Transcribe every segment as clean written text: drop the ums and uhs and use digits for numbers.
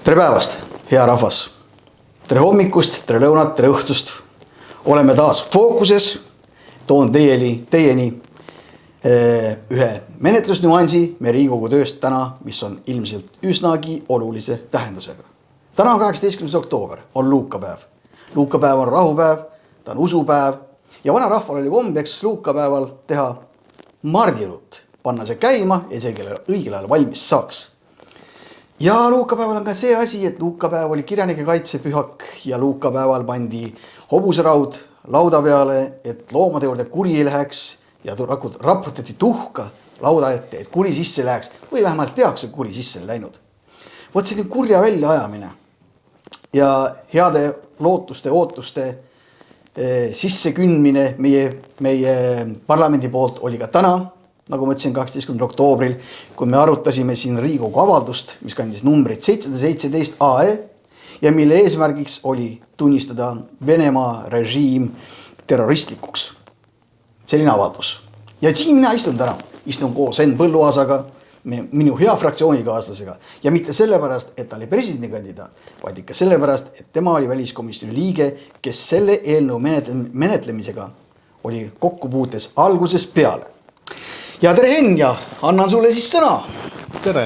Tere päevast, hea rahvas. Tere hommikust, tere lõunat, tere õhtust. Oleme taas fookuses. Toon teieni ühe menetlusnüansi meie Riigikogu tööst täna, mis on ilmselt üsnagi olulise tähendusega. Täna on 18. oktoober, on luukapäev. Luukapäev on rahupäev, ta on usupäev ja vana rahval oli kombeks luukapäeval teha mardilut, panna see käima ja see õigel ajal valmis saaks. Ja luukapäeval on ka see asi, et luukapäev oli kirjanike kaitsepühak ja luukapäeval pandi hobuseraud lauda peale, et loomade juurde kuri ei läheks ja raputati tuhka lauda ette, et kuri sisse läheks või vähemalt tehakse kuri sisse läinud. Vot see kurja väljaajamine ja heade lootuste, ootuste sisse kündmine meie parlamendi poolt oli ka täna, nagu ma ütlesin 12. oktoobril, kui me arutasime siin Riigikogu avaldust, mis kandis numbrit 717 AE ja mille eesmärgiks oli tunnistada Venemaa režiim terroristlikuks. Selline avaldus. Ja siin mina istun täna. Istun koos Enn Põlluaasaga, minu hea fraktsioonikaaslasega ja mitte sellepärast, et ta oli presidendikandidaat, vaid ikka sellepärast, et tema oli väliskomisjoni liige, kes selle eelnõu menetlemisega oli kokkupuutes algusest peale. Ja tere Henn ja annan sulle siis sõna. Tere.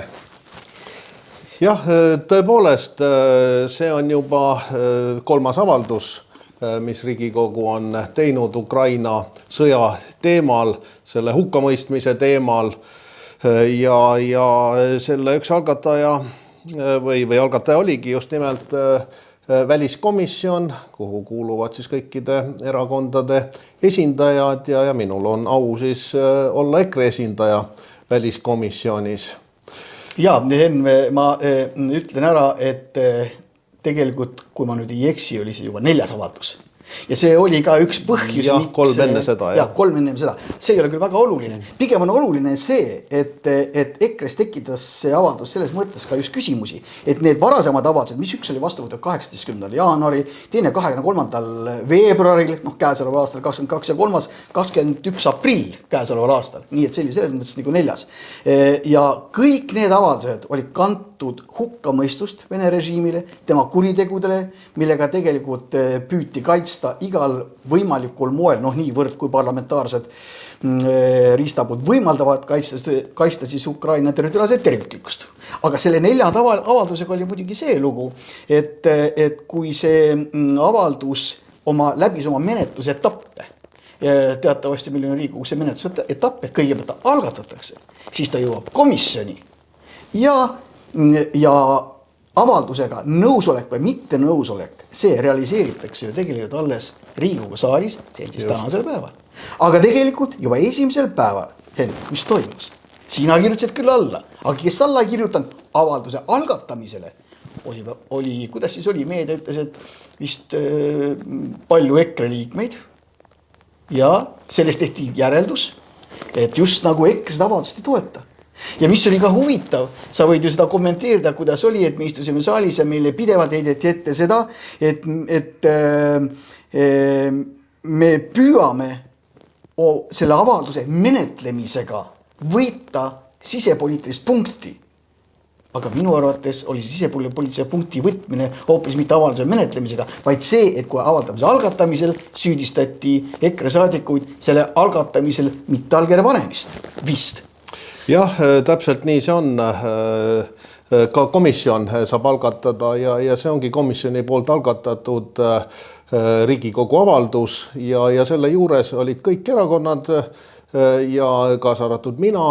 Jah, tõepoolest, see on juba kolmas avaldus, mis Riigikogu on teinud Ukraina sõja teemal, selle hukkamõistmise teemal ja selle üks algataja või algataja oligi just nimelt väliskomisjon, kuhu kuuluvad siis kõikide erakondade esindajad ja minul on au siis olla EKRE esindaja väliskomisjonis. Ja, Henn, ma ütlen ära, et tegelikult, kui ma nüüd ei eksi, oli see juba 4. avaldus. Ja see oli ka üks põhjus. Ja, kolm enne seda. Ja, kolm enne seda. See ei ole küll väga oluline. Pigem on oluline see, et EKRE-s tekitas see avaldus selles mõttes ka just küsimusi, et need varasemad avaldused, mis üks oli vastu võetud 18. jaanuaril, teine 23. veebruaril, käesoleval aastal 22 ja 3. 21. aprill käesoleval aastal. Nii et see oli selles mõttes nagu 4. Ja kõik need avaldused olid kantud hukkamõistust Vene režiimile, tema kuritegudele, millega tegelikult püüti kaitsta igal võimalikul moel, niivõrd kui parlamentaarsed riistapud võimaldavad kaitsta siis Ukraina territoriaalset terviklikkust. Aga selle 4. avaldusega oli muidugi see lugu, et kui see avaldus läbis oma menetluse etappe, teatavasti meil on Riigikogu see menetluse etapp, et kõigepealt ta algatatakse, siis ta jõuab komisjoni ja avaldusega nõusolek või mitte nõusolek, see realiseeritakse ju tegelikult alles Riigikogu saalis, see on siis tänasel päeval. Aga tegelikult juba esimesel päeval, Henn, mis toimus? Sina kirjutasid küll alla, aga kes alla kirjutanud avalduse algatamisele oli, kuidas siis oli, meedia ütles, et vist palju EKRE liikmeid ja sellest tehti järeldus, et just nagu EKRE seda avaldust ei toeta. Ja mis oli ka huvitav, sa võid ju seda kommenteerida, kuidas oli, et me istusime saalis ja meile pidevalt heideti ette seda, et me püüame selle avalduse menetlemisega võita sisepoliitilist punkti. Aga minu arvates oli see sisepoliitilise punkti võtmine hoopis mitte avalduse menetlemisega, vaid see, et kui avaldamise algatamisel süüdistati EKRE saadikuid selle algatamisel mitte allkirja panemist vist. Jah, täpselt nii see on. Ka komisjon saab algatada ja see ongi komisjoni poolt algatatud Riigikogu avaldus ja selle juures olid kõik erakonnad ja kaasa arvatud mina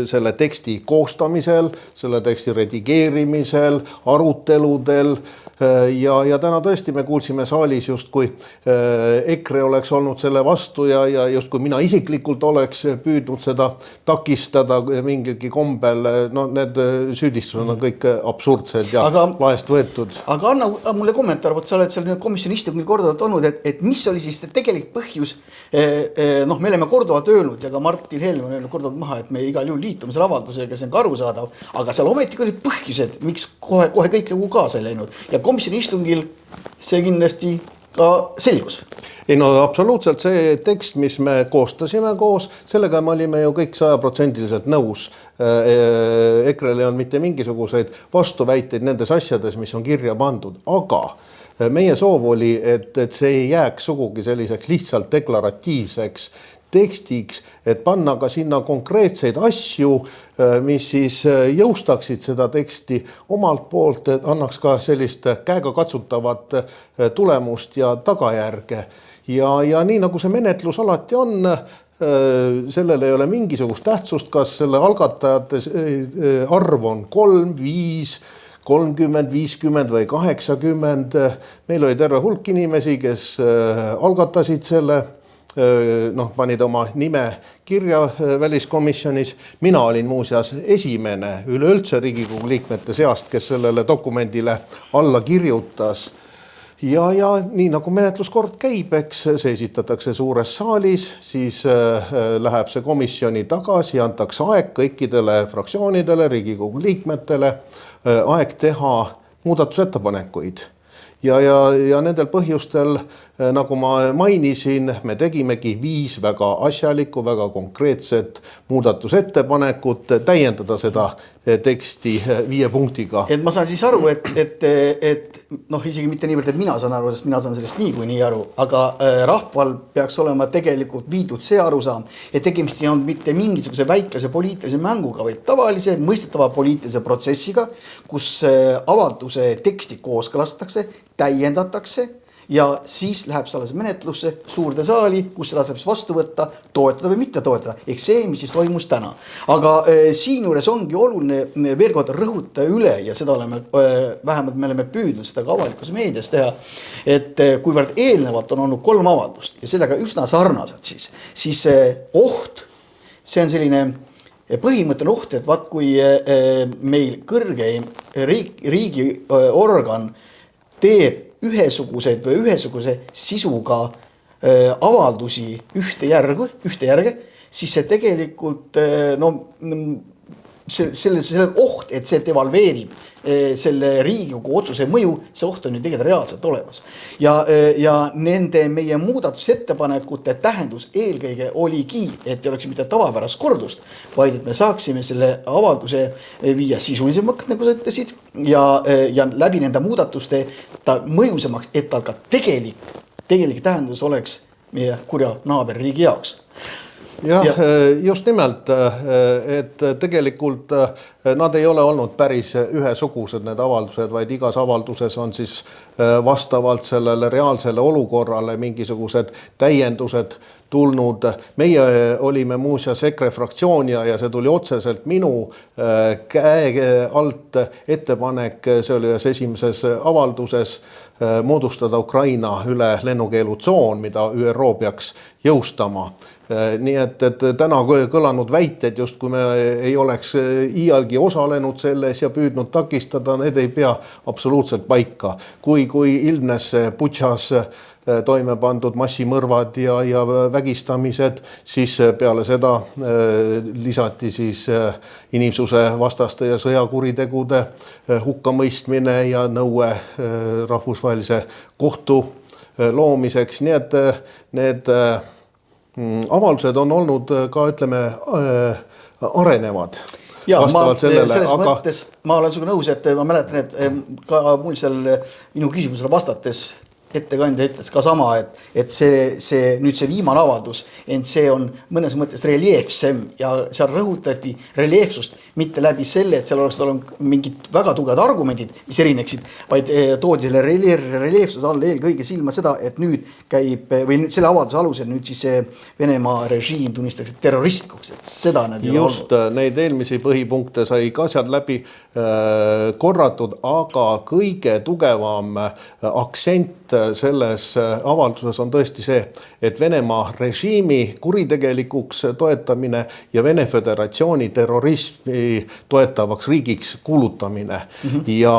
selle teksti koostamisel, selle teksti redigeerimisel, aruteludel ja täna tõesti me kuulsime saalis justkui EKRE oleks olnud selle vastu ja justkui mina isiklikult oleks püüdnud seda takistada mingilgi kombel. Need süüdistused on kõik absurdsed ja laest võetud. Aga anna mulle kommentaar, sa oled seal komisjoni istungil korduvalt olnud, et mis oli siis tegelik põhjus, me oleme korduvalt öelnud ja ka Martin Helme on öelnud korduvalt maha, et me igal juhul liitume selle avaldusega, see on ka arusaadav, aga seal ometigi olid põhjused, miks kohe kõik nagu kaasa ei läinud ja komisjoni istungil see kindlasti ka selgus. Ei no absoluutselt, see tekst, mis me koostasime koos, sellega me olime ju kõik 100% nõus. EKRE-l ei olnud mitte mingisuguseid vastuväiteid nendes asjades, mis on kirja pandud, aga meie soov oli, et see ei jääks sugugi selliseks lihtsalt deklaratiivseks tekstiks, et panna ka sinna konkreetseid asju, mis siis jõustaksid seda teksti omalt poolt, et annaks ka sellist käega katsutavat tulemust ja tagajärge. Ja nii nagu see menetlus alati on, sellel ei ole mingisugust tähtsust, kas selle algatajate arv on 3, 5, 30, 50 või 80. Meil oli terve hulk inimesi, kes algatasid selle, panid oma nime kirja väliskomisjonis. Mina olin muuseas esimene üleüldse Riigikogu liikmete seast, kes sellele dokumendile alla kirjutas. Ja nii nagu menetluskord käib, eks see esitatakse suures saalis, siis läheb see komisjoni tagasi, antakse aeg kõikidele fraktsioonidele, Riigikogu liikmetele, aeg teha muudatusettepanekuid. Ja nendel põhjustel, nagu ma mainisin, me tegimegi 5 väga asjalikku, väga konkreetset muudatusettepanekut, täiendada seda teksti 5 punktiga. Et ma saan siis aru, et isegi mitte niivõrd, et mina saan aru, sest mina saan sellest niikuinii aru, aga rahval peaks olema tegelikult viidud see arusaam, et tegemist ei olnud mitte mingisuguse väiklase poliitilise mänguga, vaid tavalise mõistetava poliitilise protsessiga, kus avalduse teksti kooskõlastatakse, täiendatakse ja siis läheb see alles menetlusse suurde saali, kus seda saab siis vastu võtta, toetada või mitte toetada. Ehk see, mis siis toimus täna. Aga siin juures ongi oluline veel kord rõhuta üle ja seda oleme, vähemalt me oleme püüdnud seda ka avalikus meedias teha, et kuivõrd eelnevalt on olnud 3 avaldust ja sellega üsna sarnased, siis oht, see on selline põhimõtteline oht, et vaat kui meil kõrgeim riigiorgan teeb ühesugused või ühesuguse sisuga avaldusi ühte järge, siis see tegelikult selle oht, et see devalveerib selle Riigikogu otsuse mõju, see oht on ju tegelikult reaalselt olemas. Ja nende meie muudatusettepanekute tähendus eelkõige oligi, et ei oleks mitte tavapärast kordust, vaid et me saaksime selle avalduse viia sisulisemaks, nagu sa ütlesid, ja läbi nende muudatuste ta mõjusamaks, et tal ka tegelik tähendus oleks meie kurja naaberriigi jaoks. Jah, just nimelt, et tegelikult nad ei ole olnud päris ühesugused need avaldused, vaid igas avalduses on siis vastavalt sellele reaalsele olukorrale mingisugused täiendused tulnud. Meie olime muuseas EKRE fraktsioon ja see tuli otseselt minu käe alt ettepanek, see oli ühes esimeses avalduses, moodustada Ukraina üle lennukeelutsoon, mida ÜRO peaks jõustama. Nii et täna kõlanud väited, just kui me ei oleks iialgi osalenud selles ja püüdnud takistada, need ei pea absoluutselt paika. Kui ilmnes Butšas toime pandud massimõrvad ja vägistamised, siis peale seda lisati siis inimsuse vastaste ja sõjakuritegude hukkamõistmine ja nõue rahvusvahelise kohtu loomiseks. Nii et need avaldused on olnud ka, ütleme, arenevad. Ja selles mõttes ma olen sinuga nõus, et ma mäletan, et ka mul seal minu küsimusele vastates ettekandja ütles ka sama, et see viimane avaldus, ent see on mõnes mõttes reljeefsem ja seal rõhutati reljeefsust mitte läbi selle, et seal oleks olnud mingid väga tugevad argumendid, mis erineksid, vaid toodi selle reljeefsuse all eelkõige silma seda, et nüüd käib, või nüüd selle avalduse alusel nüüd siis Venemaa režiim tunnistatakse terroristlikuks, et seda nad ei ole olnud. Just, neid eelmisi põhipunkte sai ka sealt läbi korratud, aga kõige tugevam aktsent selles avalduses on tõesti see, et Venemaa režiimi kuritegelikuks toetamine ja Vene Föderatsiooni terrorismi toetavaks riigiks kuulutamine. Ja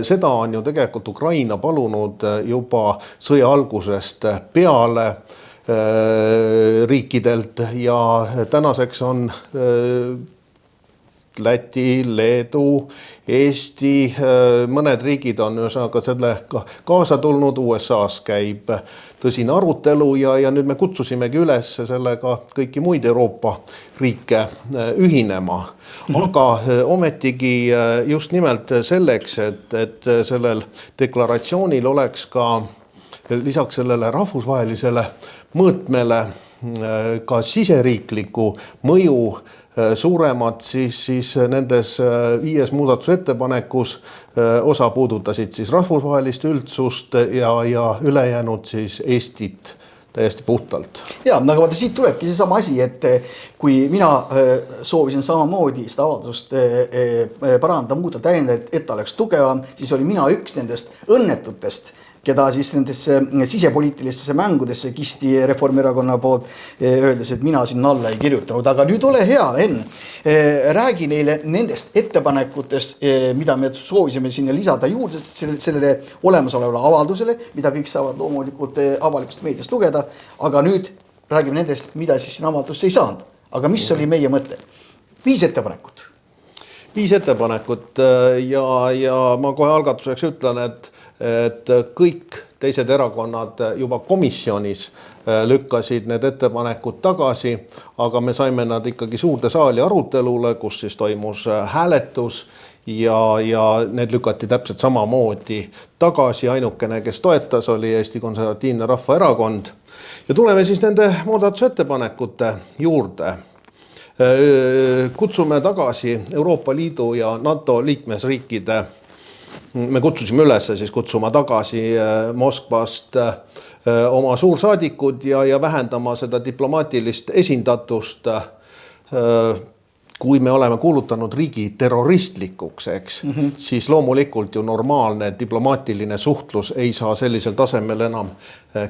seda on ju tegelikult Ukraina palunud juba sõja algusest peale riikidelt ja tänaseks on Läti, Leedu, Eesti, mõned riigid on ühesõnaga sellega kaasa tulnud, USA-s käib tõsine arutelu ja nüüd me kutsusimegi üles sellega kõiki muid Euroopa riike ühinema. Aga ometigi just nimelt selleks, et sellel deklaratsioonil oleks ka lisaks sellele rahvusvahelisele mõõtmele ka siseriikliku mõju suuremad, siis nendes 5 muudatusettepanekus osa puudutasid siis rahvusvahelist üldsust ja ülejäänud siis Eestit täiesti puhtalt. Ja, aga vaata siit tulebki see sama asi, et kui mina soovisin samamoodi seda avaldust parandada, muuta, täiendada, et ta oleks tugevam, siis oli mina üks nendest õnnetutest, keda siis nendesse sisepoliitilistesse mängudesse kisti Reformierakonna poolt, öeldes, et mina sinna alla ei kirjutanud. Aga nüüd ole hea, Henn, räägi neile nendest ettepanekutest, mida me soovisime sinna lisada juurde sellele olemasolevale avaldusele, mida kõik saavad loomulikult avalikust meediast lugeda, aga nüüd räägime nendest, mida siis siin avaldusse ei saanud. Aga mis oli meie mõte? 5 ettepanekut. 5 ettepanekut ja ma kohe algatuseks ütlen, et kõik teised erakonnad juba komisjonis lükkasid need ettepanekud tagasi, aga me saime nad ikkagi suurde saali arutelule, kus siis toimus hääletus ja need lükati täpselt samamoodi tagasi. Ainukene, kes toetas, oli Eesti Konservatiivne Rahvaerakond. Ja tuleme siis nende muudatusettepanekute juurde. Kutsume tagasi Euroopa Liidu ja NATO liikmesriikide. Me kutsusime üles siis kutsuma tagasi Moskvast oma suursaadikud ja vähendama seda diplomaatilist esindatust, kui me oleme kuulutanud riigi terroristlikuks, eks, siis loomulikult ju normaalne diplomaatiline suhtlus ei saa sellisel tasemel enam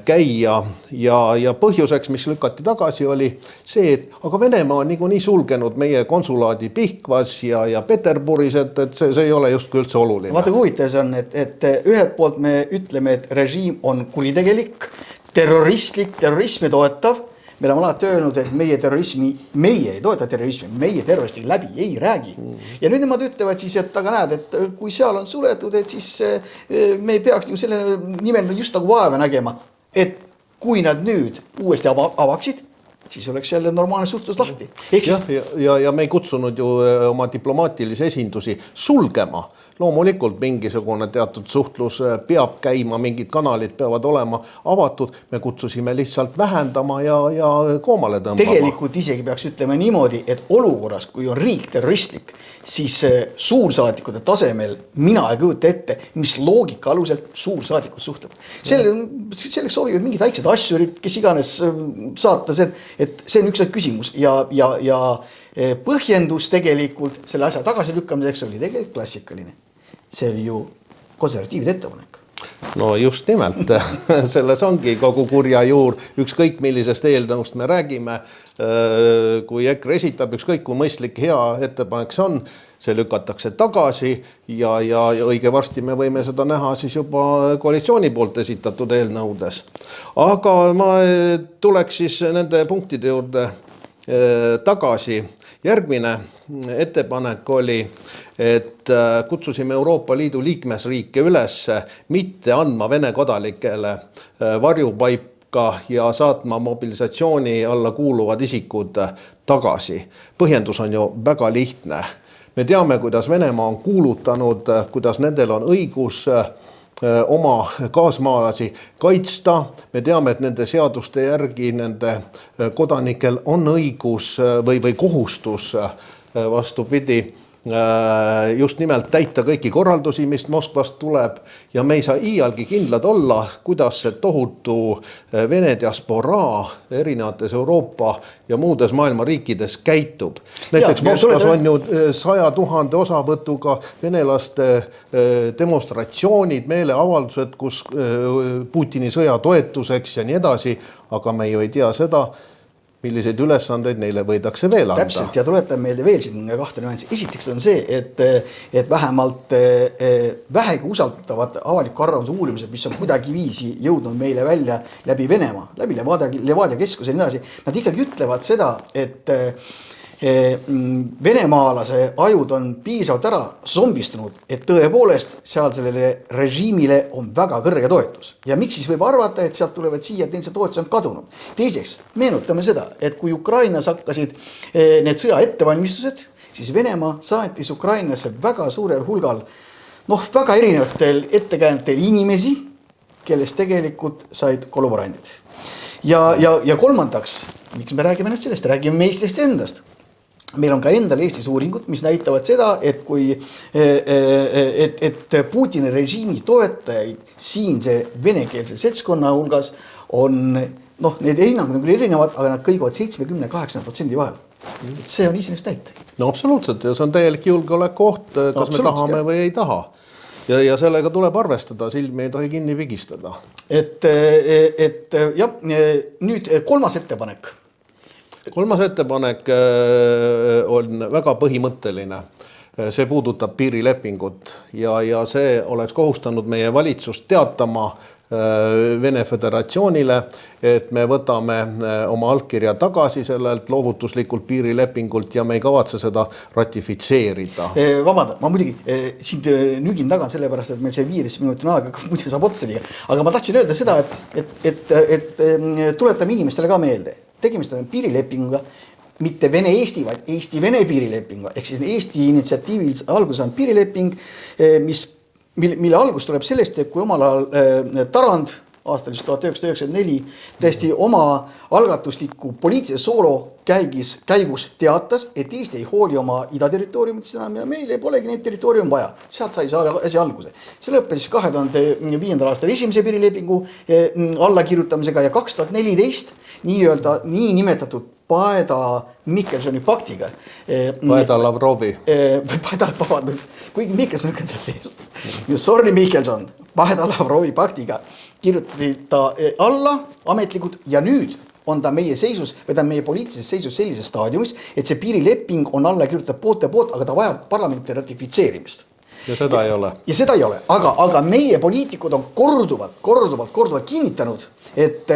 käia ja põhjuseks, mis lükati tagasi, oli see, et aga Venemaa on niikuinii sulgenud meie konsulaadi Pihkvas ja Peterburis, et see ei ole justkui üldse oluline. Vaata, kui huvitav see on, et ühelt poolt me ütleme, et režiim on kuritegelik, terroristlik, terrorismi toetav. Me oleme alati öelnud, et meie ei toeta terrorismi, meie terroristiga läbi ei räägi. Ja nüüd nemad ütlevad siis, et aga näed, et kui seal on suletud, et siis me ei peaks nagu selle nimel just nagu vaeva nägema, et kui nad nüüd uuesti avaksid, siis oleks jälle normaalne suhtlus lahti. Ja me ei kutsunud ju oma diplomaatilisi esindusi sulgema. Loomulikult mingisugune teatud suhtlus peab käima, mingid kanalid peavad olema avatud. Me kutsusime lihtsalt vähendama ja koomale tõmbama. Tegelikult isegi peaks ütlema niimoodi, et olukorras, kui on riik terroristlik, siis suursaadikute tasemel mina ei kujuta ette, mis loogika alusel suursaadikud suhtlevad. Selleks soovivad mingid väiksed asjurid, kes iganes saata see, et see on üks küsimus ja põhjendus tegelikult selle asja tagasilükkamiseks oli tegelikult klassikaline. See oli ju konservatiivide ettepanek. No just nimelt, selles ongi kogu kurja juur, ükskõik millisest eelnõust me räägime, kui EKRE esitab, ükskõik kui mõistlik hea ettepanek see on, see lükatakse tagasi ja õige varsti me võime seda näha siis juba koalitsiooni poolt esitatud eelnõudes. Aga ma tuleks siis nende punktide juurde tagasi. Järgmine ettepanek oli, et kutsusime Euroopa Liidu liikmesriike üles mitte andma Vene kodanikele varjupaika ja saatma mobilisatsiooni alla kuuluvad isikud tagasi. Põhjendus on ju väga lihtne. Me teame, kuidas Venemaa on kuulutanud, kuidas nendel on õigus oma kaasmaalasi kaitsta. Me teame, et nende seaduste järgi nende kodanikel on õigus või kohustus vastupidi just nimelt täita kõiki korraldusi, mis Moskvast tuleb ja me ei saa iialgi kindlad olla, kuidas see tohutu Vene diasporaa erinevates Euroopa ja muudes maailma riikides käitub. Näiteks Moskvas on ju 100 000 osavõtuga venelaste demonstratsioonid, meeleavaldused, kus Putini sõja toetuseks ja nii edasi, aga me ju ei tea seda, milliseid ülesandeid neile võidakse veel anda. Täpselt, ja tuletan meelde veel siin 2 nüanssi. Esiteks on see, et vähemalt vähegi usaldatavad avaliku arvamuse uurimised, mis on kuidagi viisi jõudnud meile välja läbi Venemaa, läbi Levadia keskuse ja nii edasi, nad ikkagi ütlevad seda, venemaalase ajud on piisavalt ära zombistunud, et tõepoolest seal sellele režiimile on väga kõrge toetus. Ja miks siis võib arvata, et sealt tulevad siia, et neil see toetus on kadunud. Teiseks, meenutame seda, et kui Ukrainas hakkasid need sõja ettevalmistused, siis Venemaa saatis Ukrainasse väga suurel hulgal, väga erinevatel ettekäänetel inimesi, kellest tegelikult said kolaborandid. Ja kolmandaks, miks me räägime nüüd sellest, räägime Eestist endast. Meil on ka endal Eestis uuringud, mis näitavad seda, et kui et Putini režiimi toetajaid siinse venekeelse seltskonna hulgas on, need hinnangud on küll erinevad, aga nad kõiguvad 70-80% vahel. Et see on iseenesest näite. No absoluutselt, ja see on täielik julgeolekuoht, kas me tahame või ei taha. Ja sellega tuleb arvestada, silmi ei tohi kinni pigistada. Nüüd kolmas ettepanek. Kolmas ettepanek on väga põhimõtteline. See puudutab piirilepingut ja see oleks kohustanud meie valitsust teatama Vene Föderatsioonile, et me võtame oma allkirja tagasi sellelt loovutuslikult piirilepingult ja me ei kavatse seda ratifitseerida. Vabanda, ma muidugi sind nügin taga sellepärast, et meil see 15 minutin aega muidu saab otsa liiga. Aga ma tahtsin öelda seda, et tuletame inimestele ka meelde. Tegemist on piirilepinguga, mitte Vene-Eesti, vaid Eesti-Vene piirilepinguga. Ehk siis Eesti initsiatiivil alguses on piirileping, mille algus tuleb sellest, et kui omal ajal Tarand aastal 1994 täiesti oma algatusliku poliitilise soolo käigus teatas, et Eesti ei hooli oma idaterritooriumit enam ja meil ei polegi neid territoorium vaja. Sealt sai see alguse. See lõppes 2005. aastal esimese piirilepingu allakirjutamisega ja 2014 nii nimetatud Paeda-Mikkelsoni paktiga. Paeda-Lavrovi. Paeda-Lavrovi, kuigi Mikkelson on ka sees. Sorry Mikkelson, Paeda-Lavrovi paktiga kirjutati ta alla ametlikud ja nüüd on ta meie seisus, või ta on meie poliitilises seisus sellises staadiumis, et see piirileping on alla kirjutatud poolt, aga ta vajab parlamenti ratifitseerimist. Ja seda ei ole. Ja seda ei ole, aga meie poliitikud on korduvalt kinnitanud, et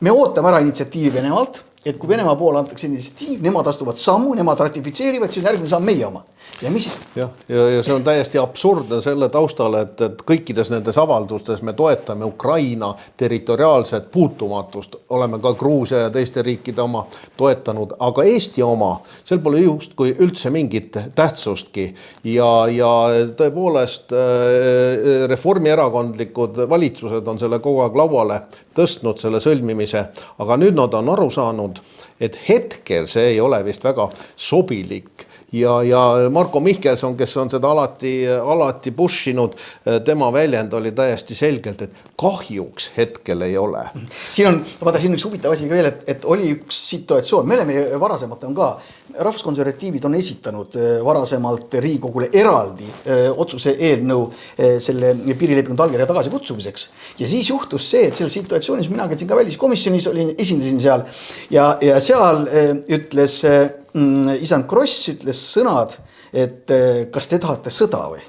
me ootame ära initsiatiivi Venemaalt, et kui Venemaa poole antakse initsiatiiv, nemad astuvad sammu, nemad ratifitseerivad, siis järgmine samm meie oma. Ja mis siis? Ja see on täiesti absurdne selle taustale, et kõikides nendes avaldustes me toetame Ukraina territoriaalset puutumatust. Oleme ka Gruusia ja teiste riikide oma toetanud, aga Eesti oma, seal pole justkui üldse mingit tähtsustki. Ja tõepoolest reformierakondlikud valitsused on selle kogu aeg lauale tõstnud selle sõlmimise, aga nüüd nad on aru saanud, et hetkel see ei ole vist väga sobilik. Ja Marko Mihkelson, kes on seda alati pushinud, tema väljend oli täiesti selgelt, et kahjuks hetkel ei ole. Siin on üks huvitav asi ka veel, et oli üks situatsioon, me oleme varasemalt on ka, rahvuskonservatiivid on esitanud varasemalt Riigikogule eraldi otsuse eelnõu selle piirilepingu allkirja tagasi kutsumiseks. Ja siis juhtus see, et selle situatsioonis mina käisin ka väliskomisjonis, esindasin seal ja seal ütles isand Kross ütles sõnad, et kas te tahate sõda või?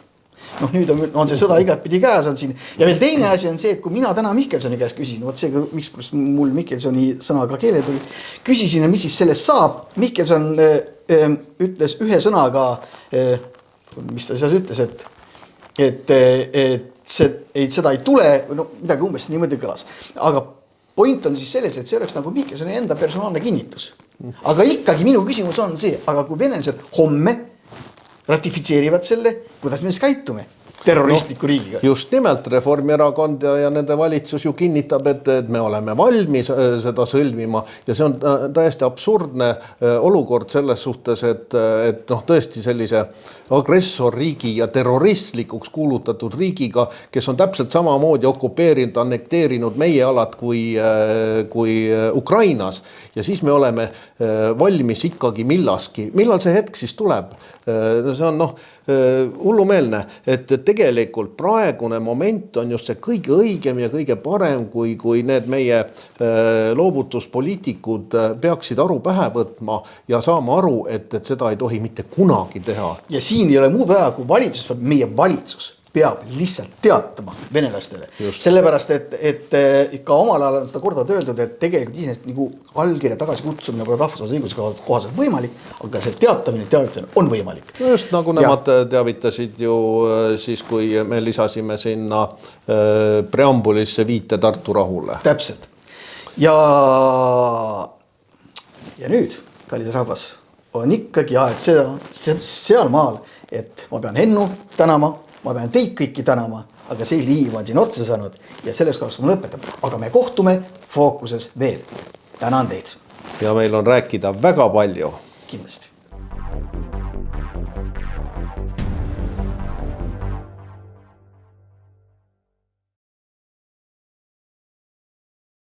Nüüd on see sõda igatpidi käes on siin. Ja veel teine asi on see, et kui mina täna Mikkelsoni käest küsin, miks mul Mikkelsoni sõnaga keele tuli, küsisin, mis siis sellest saab. Mikkelson ütles ühe sõnaga, mis ta seal ütles, et seda ei tule, midagi umbes niimoodi kõlas. Aga point on siis selles, et see oleks nagu Mikkelsoni enda personaalne kinnitus. Aga ikkagi minu küsimus on see, aga kui venelased homme ratifitseerivad selle, kuidas me siis käitume terroristliku riigiga? Just nimelt Reformierakond ja nende valitsus ju kinnitab, et me oleme valmis seda sõlmima ja see on täiesti absurdne olukord selles suhtes, et tõesti sellise agressorriigi ja terroristlikuks kuulutatud riigiga, kes on täpselt samamoodi okupeerinud, annekteerinud meie alad kui Ukrainas ja siis me oleme valmis ikkagi millaski. Millal see hetk siis tuleb? See on hullumeelne, et tegelikult praegune moment on just see kõige õigem ja kõige parem, kui need meie loovutuspoliitikud peaksid aru pähe võtma ja saama aru, et seda ei tohi mitte kunagi teha. Ja siin ei ole muud vaja, kui valitsus, meie valitsus peab lihtsalt teatama venelastele. Sellepärast, et ka omal ajal on seda korduvalt öeldud, et tegelikult iseenesest nagu allkirja tagasi kutsumine pole rahvusvahelise õiguse kohaselt võimalik, aga see teavitamine on võimalik. Just nagu nemad teavitasid ju siis, kui me lisasime sinna preambulisse viite Tartu rahule. Täpselt. Ja nüüd, kallis rahvas, on ikkagi aeg seal maal, et ma pean Hennu tänama, ma pean teid kõiki tänama, aga see liiv on siin otsa saanud ja selles kohas ma lõpetan. Aga me kohtume Fookuses veel. Tänan teid. Ja meil on rääkida väga palju. Kindlasti.